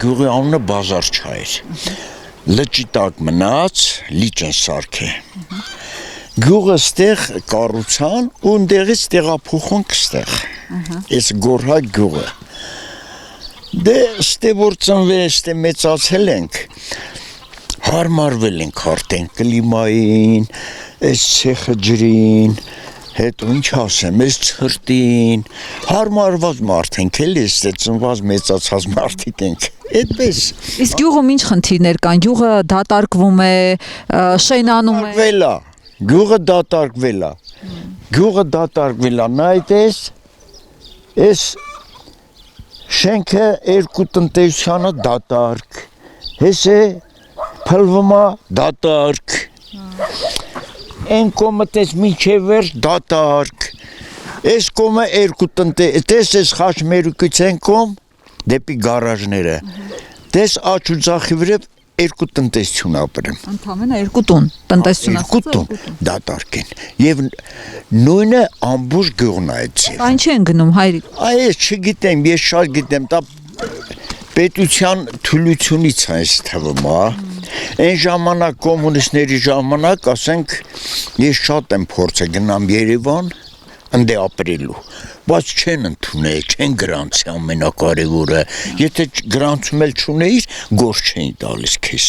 գյուղի անունը Բազարչա էր։ Լճի տակ մնաց, լիճ են սարքե։ Գյուղը ստեղ կառուցան ու ընդեղից տեղափոխանք ստեղ։ Այս Գորհա գյուղը։ Դե ստե որ ծնվել, ստե մեծացել ենք, հարմարվել ենք արդեն կլիմային, այս ցեխը ջրին, հետո ինչ ասեմ, այս ցրտին, հարմարված մարդ ենք, էլի ստե ծնված մեծացած մարդիկ ենք, այդպես։ Իսկ գյուղում ինչ խնդիրներ կան, գյուղը դատարկվում է, շենանում է։ Գյուղը դատարկվել է, նայտես, այս շենքը երկու տնտեսությանը դատարկ, հես է փլվումա դատարկ, են կոմը տես միջև վերջ դատարկ, այս կոմը երկու տես ես խաչմերուկից են կոմ, դեպի գարաժները, տես աչ ու ձախի վրև երկու տնտեսություն ապրեմ։ Ընդամենը երկու տուն, տնտեսություն երկու տուն դատարկ են, և նույնը ամբուժ գյուղն է այդ ձև։ Այն չեն գնում, հայրիկ։ Այս չգիտեմ, ես շատ գիտեմ, դա պետության թուլությունից այս թվում, այն ժամանակ կոմունիստների ժամանակ, ասենք, ես շատ եմ փորձել գնամ Երևան, ընդ ապրելու, բայց չեն ընդունել, չեն գրանցի ամենակարևորը, եթե գրանցում էլ չունեիր, գործ չէին տալիս քեզ,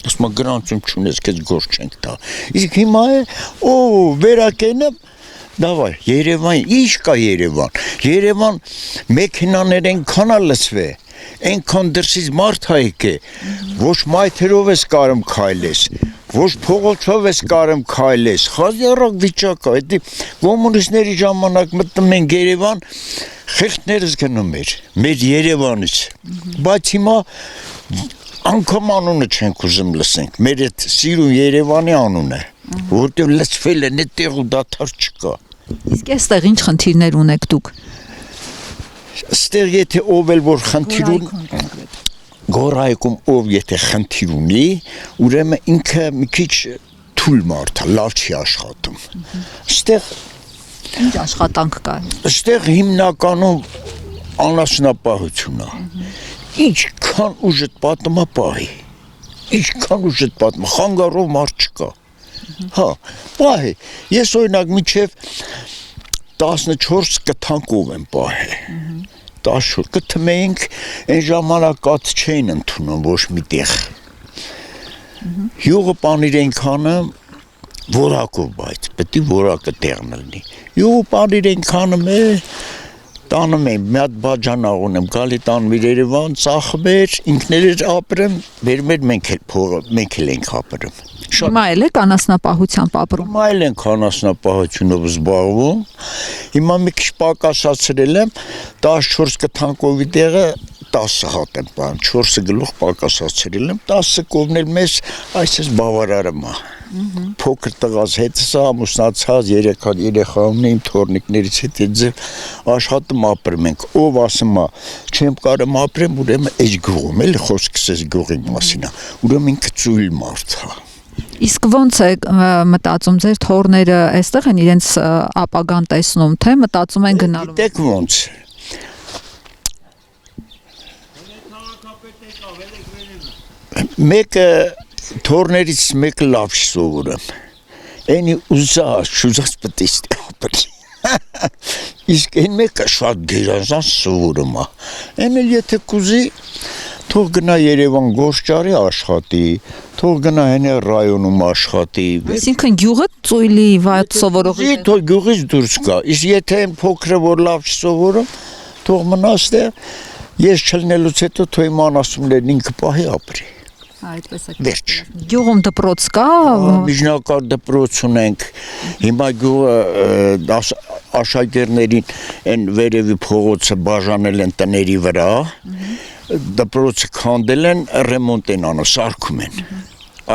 ասում գրանցում չունես, քեզ գործ չենք տա, իսկ հիմա է, վերակենը, դավայ, Երևան, ինչ կա Երևան մեքենաներ ենքան է լցվե, ենքան դրսից մարդ է եկե, ոչ մայթերով ես կարում քայլես, ոչ փողոցով ես կարում քայլես, խազիառակ վիճակ է, դա կոմունիստների ժամանակ մտնում են Երևան, խեղճներս գնում էր, մեր Երևանից, բայց հիմա անգամ անունը չենք ուզում լսենք, մեր այդ սիրուն Երևանի անունը, որտեղ լցվել են այդտեղ ու դադար չկա։ Իսկ այստեղ ինչ խնդիրներ ունեք դուք։ Ստեղ եթե ով էլ որ խնդիր ունի, Գորայքում ով եթե խնդիր ունի, ուրեմն ինքը մի քիչ թույլ մարդ է, լավ չի աշխատում։ Ստեղ ինչ աշխատանք կա։ Ստեղ հիմնականում անասնապահություն է։ Ինչքան ուժդ պատմա պահի։ Ինչքան ուժդ պատմա, խանգարով մարդ չկա։ Հա, պահի։ Ես օրինակ միջև 14 կթանկով եմ պահել։ 14 կթմեինք, այն ժամանակ կաթ չէին ընդունում ոչ մի տեղ։ Յուղը պանիր ենքանը որակով բայց, պետք է որակը տեղն լինի։ Յուղը պանիր ենքանում է, տանում եմ, մի հատ բաժանակ ունեմ, գալի տանում իր Երևան, ծախմեր, ինքներս ապրեմ, վերմեր մենք էլ ենք ապրում։ Հիմա էլ եք անասնապահությամբ ապրում։ Հիմա էլ ենք անասնապահությունով զբաղվում։ Հիմա մի քիչ պակասացրել եմ, 14 կթանկովի տեղը 10 հատ եմ պահում, 4 գլուխ պակասացրել եմ, 10 կողմնել մեզ այսպես բավարարում է։ Փոքր տղաս հետ սա ամուսնացած 3 հատ երեխա ունեմ, թորնիկներից հետ ձև աշխատում ապրում ենք։ Ով ասում է, չեմ կարում ապրեմ, ուրեմն այս գյուղում էլի խոսքս էս գյուղի մասին է։ Ուրեմն ինքը ծույլ մարդ է։ Իսկ ոնց է մտածում ձեր թորները այստեղ են իրենց ապագան տեսնում, թե մտածում են գնալու։ Գիտեք ոնց։ Մեկը թորներից մեկը լավ չի սովորում։ Այնի ուզած պետք է ապրի։ Իսկ այն մեկը շատ գերազանց սովորում է։ Այն էլ եթե կուզի թող գնա Երևան գործարի աշխատի, թող գնա հենե ռայոնում աշխատի։ Այսինքն գյուղը ծույլի վատ սովորողի։ Թող գյուղից դուրս գա։ Իսկ եթե այն փոքրը որ լավ չսովորում, թող մնա ստեղ, ես չլնելուց հետո թող իմ անասուններն ինքը պահի ապրի։ Այդպես է։ Վերջ։ Գյուղում դպրոց կա։ Միջնակարգ դպրոց ունենք։ Հիմա գյուղը աշակերտներին այն վերևի փողոցը բաժանել են տների վրա։ Դպրոցը քանդել են, ռեմոնտ են անում, սարքում են։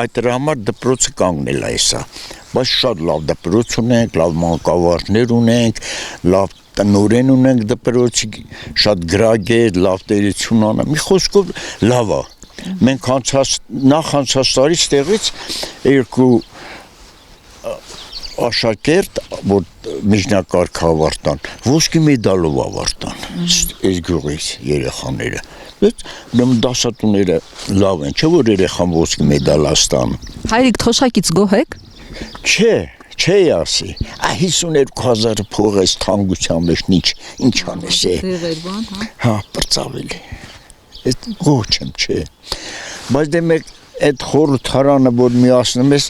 Այդ դրա համար դպրոցը կանգնել է սա։ Բայց շատ լավ դպրոց ունենք, լավ մանկավարժներ ունենք, լավ տնօրեն ունենք դպրոցի, շատ գրագետ, լավ տերություն անում։ Մի խոսքով լավ է։ Մենք նախ անցած տարի ստեղից երկու աշակերտ, որ միջնակարգ ավարտան, ոսկի մեդալով ավարտան, այս գյուղից երեխաները։ Ուրեմն դասատուները լավ են, չէ՞ որ երեխան ոսկի մեդալ աստան։ Հայրիկ թոշակից գոհ եք։ Չէ ասի, 52,000 փող էս թանկության մեջ ինչ անես է։ Դեղերվան, Հա, պրծավել է։ Այդ գոհ չեմ, չէ։ Բայց դե մեկ այդ խորհրդարանը, որ միացնում ես,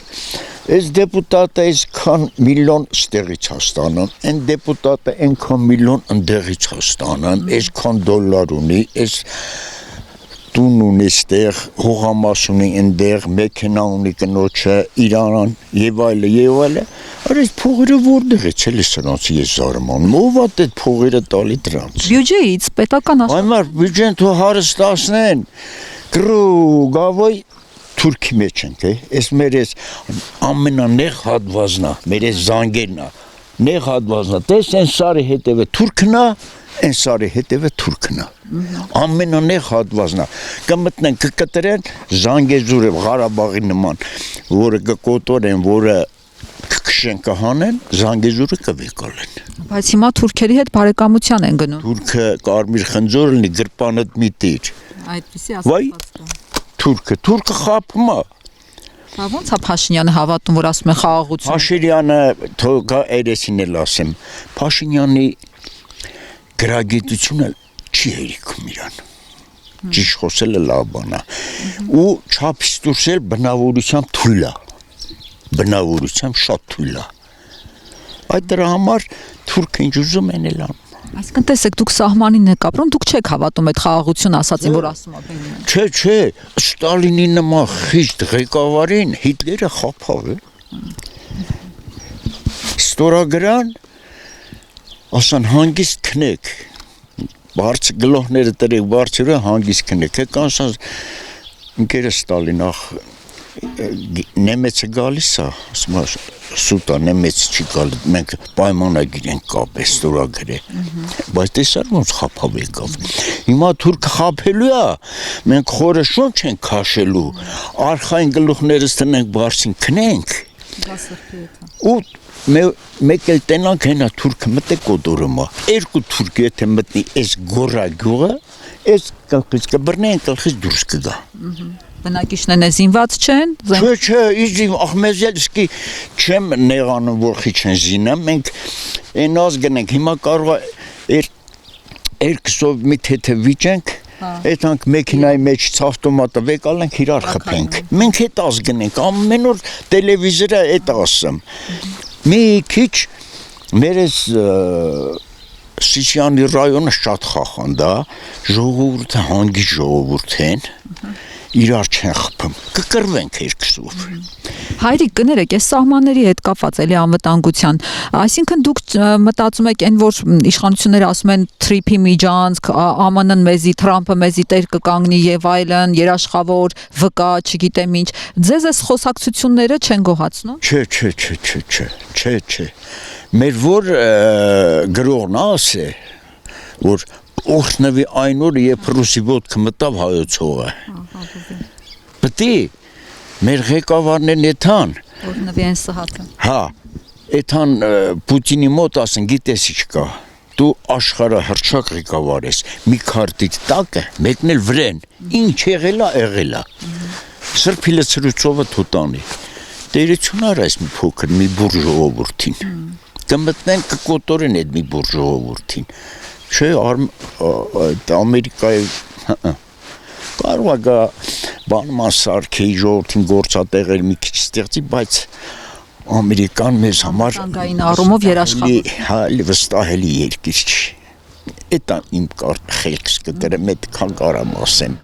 այս դեպուտատը այսքան միլիոն ստեղից հաստանում, այն դեպուտատը այնքան միլիոն ընդեղից հաստանում, այսքան դոլար ունի, այս տուն ունի ստեղ, հողամաս ունի ընդեղ, մեքենա ունի կնոջը, Իրանան եւ այլը, այս փողերը որտեղից էլի սրանց ես զարմանում, ով է այդ փողերը տալի դրանց։ Բյուջեից պետական Այմար բյուջեն թող հարստացնեն, գրուգավոյ Թուրքի մեջ ենք, այս մեր այս ամենանեղ հատվածնա, մեր այս զանգերնա, նեղ հատվածնա, տես են սարի հետևը թուրքնա, են սարի հետևը թուրքնա, ամենանեղ հատվածնա, կմտնեն, կկտրեն զանգեզուրը Ղարաբաղի նման, որը կկոտորեն, որը կքշեն կհանեն, զանգեզուրը կվեկալեն։ Բայց հիմա թուրքերի հետ բարեկամության են գնում։ Թուրքը կարմիր խնձոր լինի գրպանդ մի տիր։ Այդպեսի Վայ, թուրքը խապում է։ Բա ո՞նց է Փաշինյանը հավատում, որ ասում է խաղաղություն։ Փաշինյանը թողա երեսին էլ ասեմ, Փաշինյանի գրագիտությունը չի հերիքում իրան։ Ճիշտ խոսելը լավ բան է։ Ու չափից դուրս էլ բնավորությամբ թույլ է։ Բնավորությամբ շատ թույլ է։ Այդ դրա համար թուրքը ինչ ուզում են էլ անում։ Այսինքն տեսեք, դուք սահմանին եք ապրում, դուք չեք հավատում այդ խաղաղություն ասածին, որ ասում է Բենինը։ Չէ, Ստալինի նման խիղճ ղեկավարին Հիտլերը խափավ է։ Ստորագրան ասան հանգիստ քնեք, բարձր գլոհները տրեք, բարձրը հանգիստ քնեք, կանսան ընկերը Ստալին ախ նեմեցը գալիս է, ասում է սուտա նեմեցը չի գալի, մենք պայմանագիր ենք կապել, ստորագրե, բայց տեսար ոնց խափավ եկավ, հիմա թուրքը խափելու է, մենք խորը շունչ ենք քաշելու, արխային գլուխներս տնենք բարձին քնենք, ու մեկ էլ տենանք հենա թուրքը մտե կոտորում է, երկու թուրք եթե մտնի այս գորա գյուղը, այս կլխից կբռնեն, կլխից դուրս կգա։ Բնակիչներն զինված չեն։ Չէ, իզիմ Ախմեզելսկի չեմ նեղանում, որ խիչ են զինա, մենք այն ազգնենք, հիմա կարող է երկսով մի թեթև վիճենք, այդանք մեքենայի մեջ ավտոմատը վեկալենք, իրար խփենք, մենք հետ ազգնենք, ամեն օր տելևիզորը այդ ասում, մի քիչ մեր այս Սիսյանի ռայոնը շատ խախանդ է, ժողովուրդը հանգիստ ժողովուրդ են, իրար չեն խփում, կկրվենք երկսով։ Հայրիկ կներեք, այս սահմանների հետ կապված էլի անվտանգության, այսինքն դուք մտածում եք այն, որ իշխանությունները ասում են թրիփի միջանցք, ԱՄՆ-ն մեզի, Թրամփը մեզի տեր կկանգնի եւ այլն, երաշխավոր, վկա, չգիտեմ ինչ, ձեզ այս խոսակցությունները չեն գոհացնում։ Չէ։ Մեր որ գրողն ասե, որ օրհնվի այն օրը, երբ Ռուսի ոտքը մտավ հայոց հողը։ Պետք է մեր ղեկավարներն էթան։ Օրհնվի այն Սահակը։ Հա, էթան Պուտինի մոտ ասեն, գիտես ինչ կա։ Դու աշխարհը հռչակ ղեկավար ես, մի քարտից տակը, մեկն էլ վրեն։ Ինչ եղել է։ Սրբիլը ծրուցովը թուտանի։ Տերություն արա այս մի փոքր մի բուր ժողովրդին։ Կմտնեն կկոտորեն այդ մի բուր ժողովրդին։ Չէ, Ամերիկայի կարող է գա բանման սարքեի ժողովրդին գործատեղել մի քիչ ստեղծի, բայց Ամերիկան մեզ համար առումով երաշխավոր վստահելի երկիր չի։ Էդ իմ խելքս կտրեմ, այդքան կարամ ասեմ։